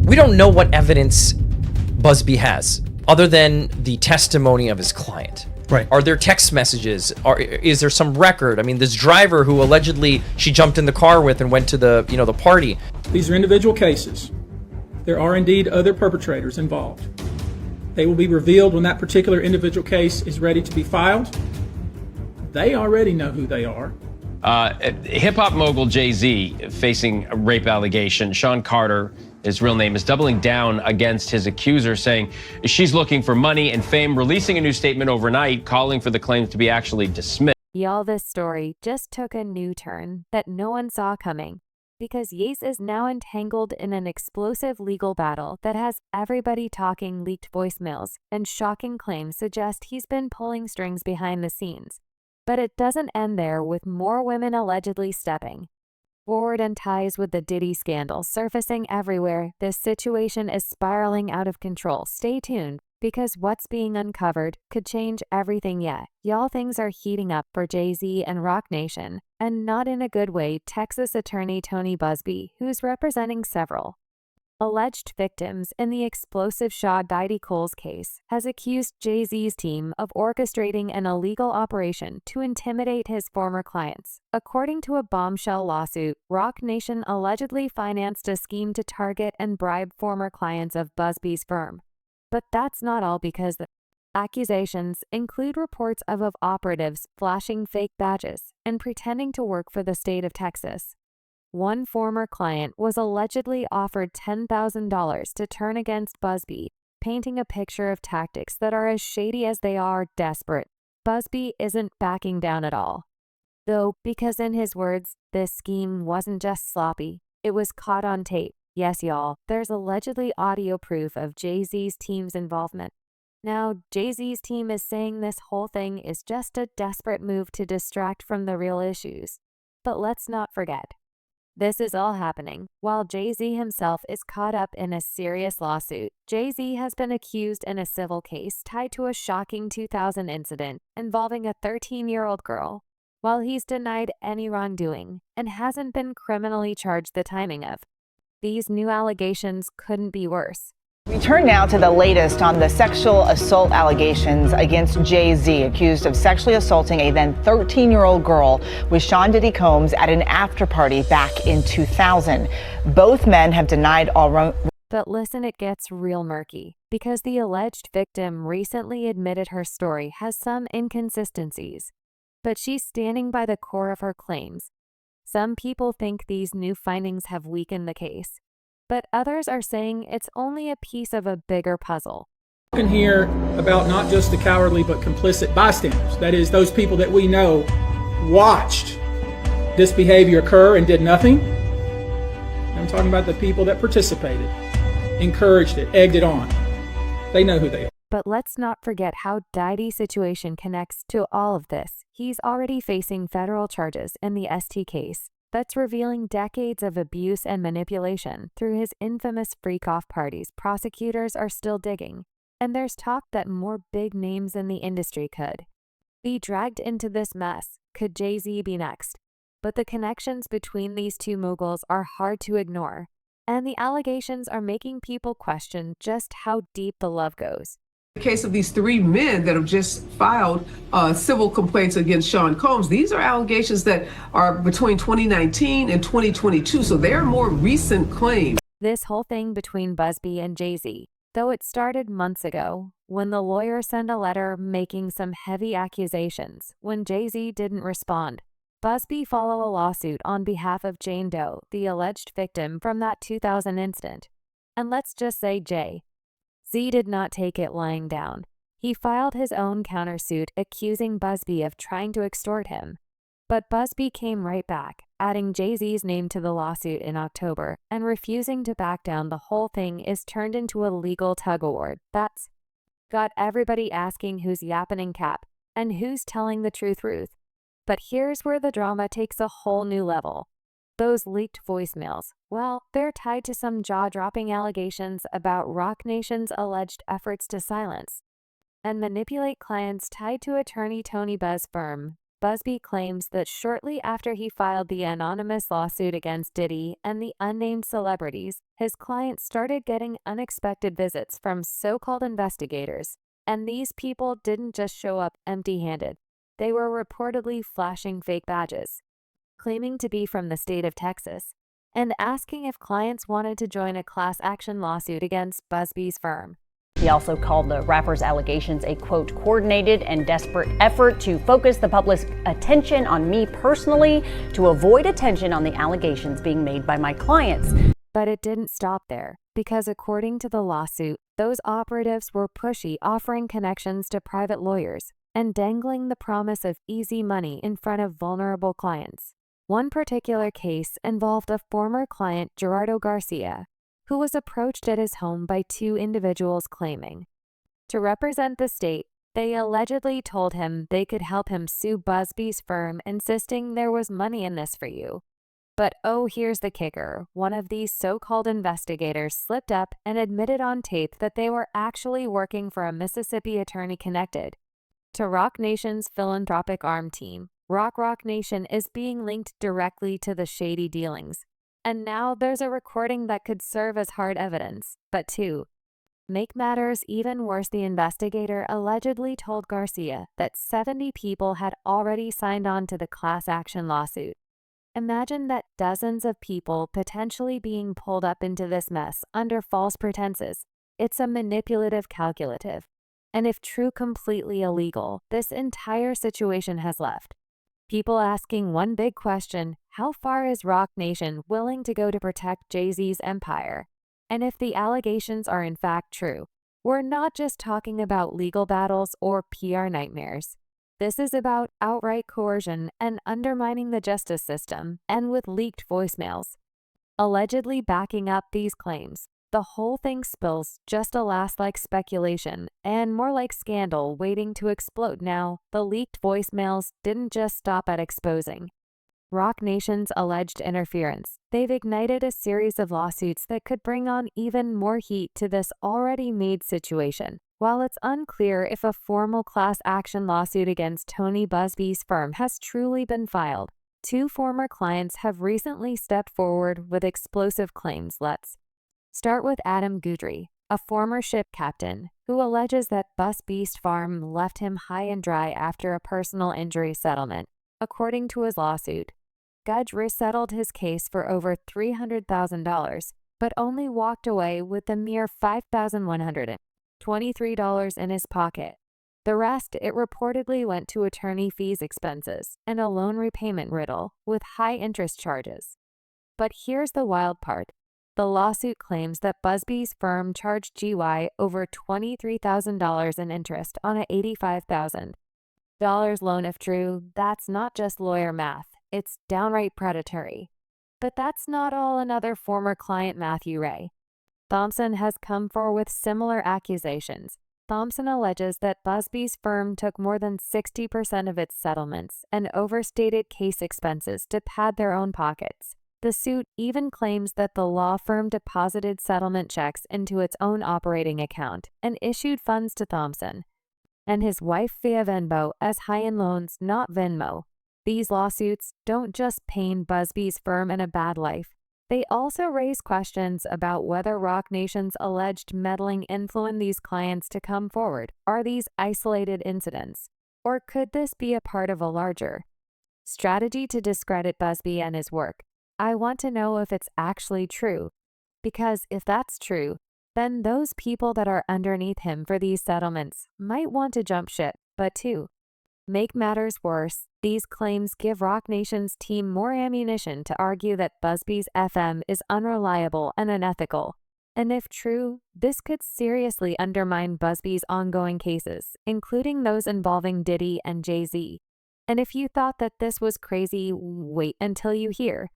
We don't know what evidence Busby has other than the testimony of his client. Right. Are there text messages? Is there some record? I mean, this driver who allegedly she jumped in the car with and went to the, the party. These are individual cases. There are indeed other perpetrators involved. They will be revealed when that particular individual case is ready to be filed. They already know who they are. Hip-hop mogul Jay-Z facing a rape allegation. Sean Carter, his real name, is doubling down against his accuser, saying she's looking for money and fame, releasing a new statement overnight, calling for the claims to be actually dismissed. Y'all, this story just took a new turn that no one saw coming, because Yates is now entangled in an explosive legal battle that has everybody talking. Leaked voicemails and shocking claims suggest he's been pulling strings behind the scenes. But it doesn't end there, with more women allegedly stepping forward and ties with the Diddy scandal surfacing everywhere. This situation is spiraling out of control. Stay tuned, because what's being uncovered could change everything yet. Y'all, things are heating up for Jay-Z and Roc Nation, and not in a good way. Texas attorney Tony Busby, who's representing several alleged victims in the explosive Diddy Coles case, has accused Jay-Z's team of orchestrating an illegal operation to intimidate his former clients. According to a bombshell lawsuit, Roc Nation allegedly financed a scheme to target and bribe former clients of Busby's firm. But that's not all, because the accusations include reports of operatives flashing fake badges and pretending to work for the state of Texas. One former client was allegedly offered $10,000 to turn against Busby, painting a picture of tactics that are as shady as they are desperate. Busby isn't backing down at all, though, because in his words, this scheme wasn't just sloppy, it was caught on tape. Yes, y'all, there's allegedly audio proof of Jay-Z's team's involvement. Now, Jay-Z's team is saying this whole thing is just a desperate move to distract from the real issues. But let's not forget, this is all happening while Jay-Z himself is caught up in a serious lawsuit. Jay-Z has been accused in a civil case tied to a shocking 2000 incident involving a 13-year-old girl. While he's denied any wrongdoing and hasn't been criminally charged, the timing of these new allegations couldn't be worse. We turn now to the latest on the sexual assault allegations against Jay-Z, accused of sexually assaulting a then 13-year-old girl with Sean Diddy Combs at an after-party back in 2000. Both men have denied all wrong. But listen, it gets real murky, because the alleged victim recently admitted her story has some inconsistencies, but she's standing by the core of her claims. Some people think these new findings have weakened the case, but others are saying it's only a piece of a bigger puzzle. You can hear about not just the cowardly but complicit bystanders. That is, those people that we know watched this behavior occur and did nothing. I'm talking about the people that participated, encouraged it, egged it on. They know who they are. But let's not forget how Diddy's situation connects to all of this. He's already facing federal charges in the ST case that's revealing decades of abuse and manipulation through his infamous freak-off parties. Prosecutors are still digging, and there's talk that more big names in the industry could be dragged into this mess. Could Jay-Z be next? But the connections between these two moguls are hard to ignore, and the allegations are making people question just how deep the love goes. The case of these three men that have just filed civil complaints against Sean Combs, these are allegations that are between 2019 and 2022, so they're more recent claims. This whole thing between Busby and Jay-Z, though it started months ago, when the lawyer sent a letter making some heavy accusations when Jay-Z didn't respond. Busby followed a lawsuit on behalf of Jane Doe, the alleged victim from that 2000 incident. And let's just say Jay-Z did not take it lying down. He filed his own countersuit accusing Busby of trying to extort him. But Busby came right back, adding Jay-Z's name to the lawsuit in October and refusing to back down. The whole thing is turned into a legal tug-of-war that's got everybody asking who's yapping cap and who's telling the truth. But here's where the drama takes a whole new level. Those leaked voicemails, well, they're tied to some jaw-dropping allegations about Roc Nation's alleged efforts to silence and manipulate clients tied to attorney Tony Buzz's firm. Busby claims that shortly after he filed the anonymous lawsuit against Diddy and the unnamed celebrities, his client started getting unexpected visits from so-called investigators. And these people didn't just show up empty-handed. They were reportedly flashing fake badges, claiming to be from the state of Texas, and asking if clients wanted to join a class action lawsuit against Busby's firm. He also called the rapper's allegations a, quote, coordinated and desperate effort to focus the public's attention on me personally to avoid attention on the allegations being made by my clients. But it didn't stop there, because according to the lawsuit, those operatives were pushy, offering connections to private lawyers and dangling the promise of easy money in front of vulnerable clients. One particular case involved a former client, Gerardo Garcia, who was approached at his home by two individuals claiming to represent the state. They allegedly told him they could help him sue Busby's firm, insisting there was money in this for you. But oh, here's the kicker. One of these so-called investigators slipped up and admitted on tape that they were actually working for a Mississippi attorney connected to Roc Nation's philanthropic arm team. Roc Nation is being linked directly to the shady dealings. And now there's a recording that could serve as hard evidence. But to make matters even worse, the investigator allegedly told Garcia that 70 people had already signed on to the class action lawsuit. Imagine that, dozens of people potentially being pulled up into this mess under false pretenses. It's a manipulative calculative. And if true, completely illegal, this entire situation has left people asking one big question: how far is Roc Nation willing to go to protect Jay-Z's empire? And if the allegations are in fact true, we're not just talking about legal battles or PR nightmares. This is about outright coercion and undermining the justice system, and with leaked voicemails allegedly backing up these claims. The whole thing spills just a last like speculation and more like scandal waiting to explode. Now, the leaked voicemails didn't just stop at exposing Roc Nation's alleged interference. They've ignited a series of lawsuits that could bring on even more heat to this already made situation. While it's unclear if a formal class action lawsuit against Tony Busby's firm has truly been filed, two former clients have recently stepped forward with explosive claims. Let's start with Adam Guidry, a former ship captain, who alleges that Busby's farm left him high and dry after a personal injury settlement. According to his lawsuit, Guidry settled his case for over $300,000, but only walked away with a mere $5,123 in his pocket. The rest, it reportedly went to attorney fees, expenses, and a loan repayment riddle with high interest charges. But here's the wild part. The lawsuit claims that Busby's firm charged GY over $23,000 in interest on a $85,000 loan. If true, that's not just lawyer math, it's downright predatory. But that's not all. Another former client, Matthew Ray Thompson, has come forward with similar accusations. Thompson alleges that Busby's firm took more than 60% of its settlements and overstated case expenses to pad their own pockets. The suit even claims that the law firm deposited settlement checks into its own operating account and issued funds to Thompson and his wife via Venmo as high-end loans, not Venmo. These lawsuits don't just paint Busby's firm in a bad life. They also raise questions about whether Roc Nation's alleged meddling influenced these clients to come forward. Are these isolated incidents, or could this be a part of a larger strategy to discredit Busby and his work? I want to know if it's actually true, because if that's true, then those people that are underneath him for these settlements might want to jump ship. But to make matters worse, these claims give Roc Nation's team more ammunition to argue that Busby's FM is unreliable and unethical. And if true, this could seriously undermine Busby's ongoing cases, including those involving Diddy and Jay-Z. And if you thought that this was crazy, wait until you hear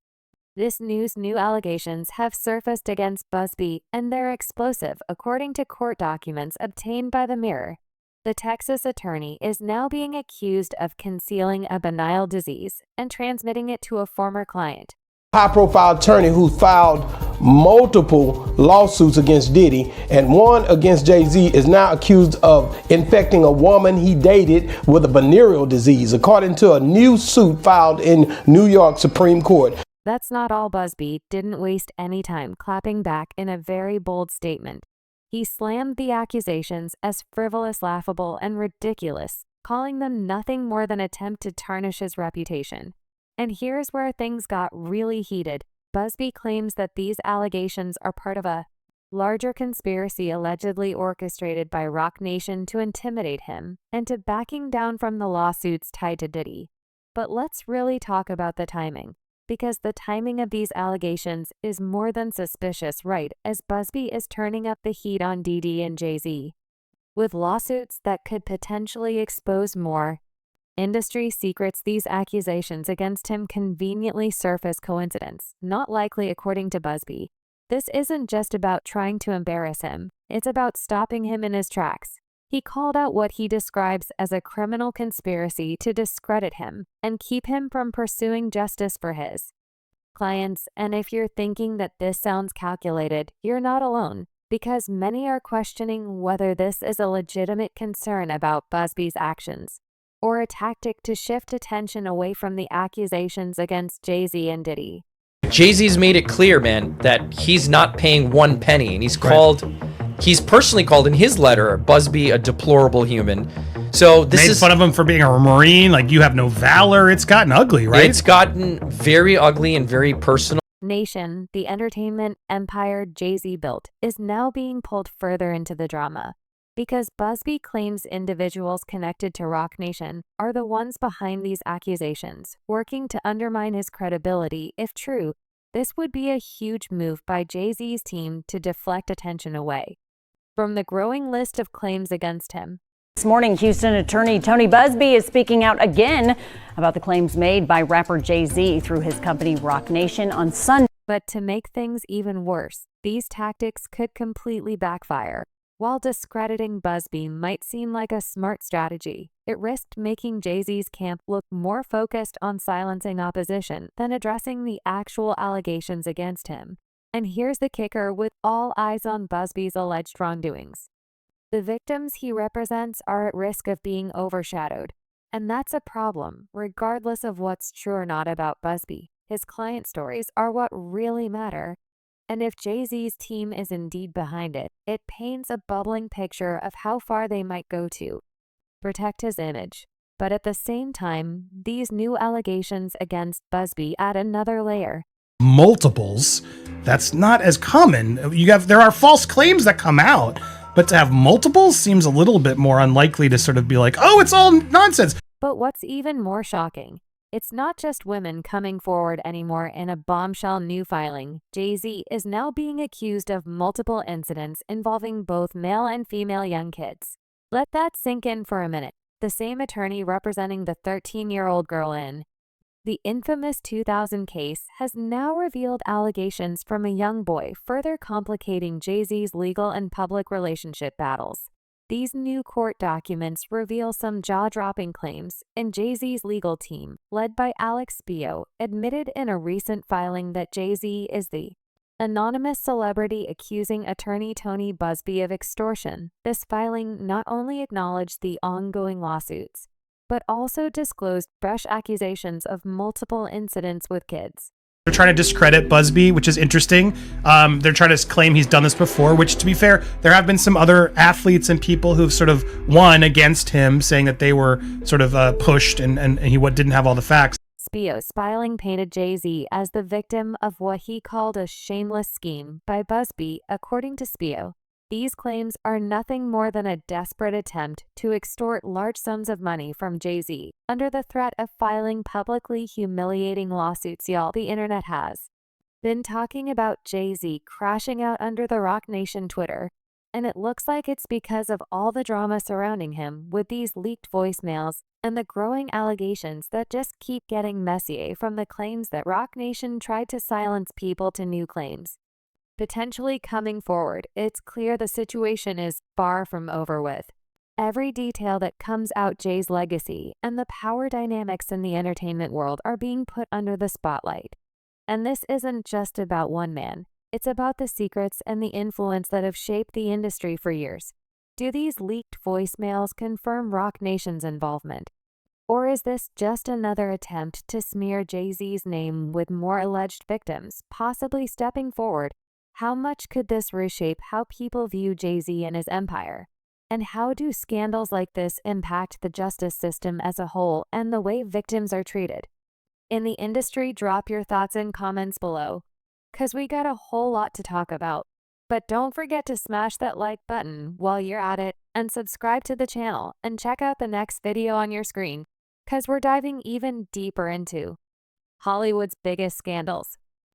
this news. New allegations have surfaced against Busby, and they're explosive. According to court documents obtained by the Mirror, the Texas attorney is now being accused of concealing a benign disease and transmitting it to a former client. High-profile attorney who filed multiple lawsuits against Diddy, and one against Jay-Z is now accused of infecting a woman he dated with a venereal disease, according to a new suit filed in New York Supreme Court. That's not all. Busby didn't waste any time clapping back in a very bold statement. He slammed the accusations as frivolous, laughable, and ridiculous, calling them nothing more than an attempt to tarnish his reputation. And here's where things got really heated. Busby claims that these allegations are part of a larger conspiracy allegedly orchestrated by Roc Nation to intimidate him and to backing down from the lawsuits tied to Diddy. But let's really talk about the timing, because the timing of these allegations is more than suspicious right as Busby is turning up the heat on Diddy and Jay-Z. With lawsuits that could potentially expose more industry secrets, these accusations against him conveniently serve as coincidence, not likely according to Busby. This isn't just about trying to embarrass him, it's about stopping him in his tracks. He called out what he describes as a criminal conspiracy to discredit him and keep him from pursuing justice for his clients. And if you're thinking that this sounds calculated, you're not alone, because many are questioning whether this is a legitimate concern about Busby's actions or a tactic to shift attention away from the accusations against Jay-Z and Diddy. Jay-Z's made it clear, man, that he's not paying one penny, and he's personally called in his letter Busby a deplorable human. So this made fun of him for being a Marine, like you have no valor. It's gotten ugly, right? It's gotten very ugly and very personal. Nation, the entertainment empire Jay-Z built, is now being pulled further into the drama, because Busby claims individuals connected to Roc Nation are the ones behind these accusations, working to undermine his credibility. If true, this would be a huge move by Jay-Z's team to deflect attention away from the growing list of claims against him. This morning, Houston attorney Tony Busby is speaking out again about the claims made by rapper Jay-Z through his company Roc Nation on Sunday. But to make things even worse, these tactics could completely backfire. While discrediting Busby might seem like a smart strategy, it risked making Jay-Z's camp look more focused on silencing opposition than addressing the actual allegations against him. And here's the kicker: with all eyes on Busby's alleged wrongdoings, the victims he represents are at risk of being overshadowed. And that's a problem, regardless of what's true or not about Busby. His client stories are what really matter. And if Jay-Z's team is indeed behind it, it paints a bubbling picture of how far they might go to protect his image. But at the same time, these new allegations against Busby add another layer. Multiples, that's not as common. There are false claims that come out, but to have multiples seems a little bit more unlikely to sort of be like, oh, it's all nonsense. But what's even more shocking, it's not just women coming forward anymore. In a bombshell new filing, Jay-Z is now being accused of multiple incidents involving both male and female young kids. Let that sink in for a minute. The same attorney representing the 13-year-old girl in the infamous 2000 case has now revealed allegations from a young boy, further complicating Jay-Z's legal and public relationship battles. These new court documents reveal some jaw-dropping claims, and Jay-Z's legal team, led by Alex Spio, admitted in a recent filing that Jay-Z is the anonymous celebrity accusing attorney Tony Busby of extortion. This filing not only acknowledged the ongoing lawsuits, but also disclosed fresh accusations of multiple incidents with kids. They're trying to discredit Busby, which is interesting. They're trying to claim he's done this before, which, to be fair, there have been some other athletes and people who've sort of won against him, saying that they were sort of pushed and he didn't have all the facts. Spio's filing painted Jay-Z as the victim of what he called a shameless scheme by Busby. According to Spio, these claims are nothing more than a desperate attempt to extort large sums of money from Jay-Z under the threat of filing publicly humiliating lawsuits. Y'all, the internet has been talking about Jay-Z crashing out under the Roc Nation Twitter, and it looks like it's because of all the drama surrounding him with these leaked voicemails and the growing allegations that just keep getting messier from the claims that Roc Nation tried to silence people to new claims potentially coming forward. It's clear the situation is far from over with. Every detail that comes out Jay's legacy and the power dynamics in the entertainment world are being put under the spotlight. And this isn't just about one man. It's about the secrets and the influence that have shaped the industry for years. Do these leaked voicemails confirm Roc Nation's involvement? Or is this just another attempt to smear Jay-Z's name with more alleged victims, possibly stepping forward? How much could this reshape how people view Jay-Z and his empire? And how do scandals like this impact the justice system as a whole and the way victims are treated? In the industry, drop your thoughts in comments below, 'cause we got a whole lot to talk about. But don't forget to smash that like button while you're at it and subscribe to the channel and check out the next video on your screen, 'cause we're diving even deeper into Hollywood's biggest scandals.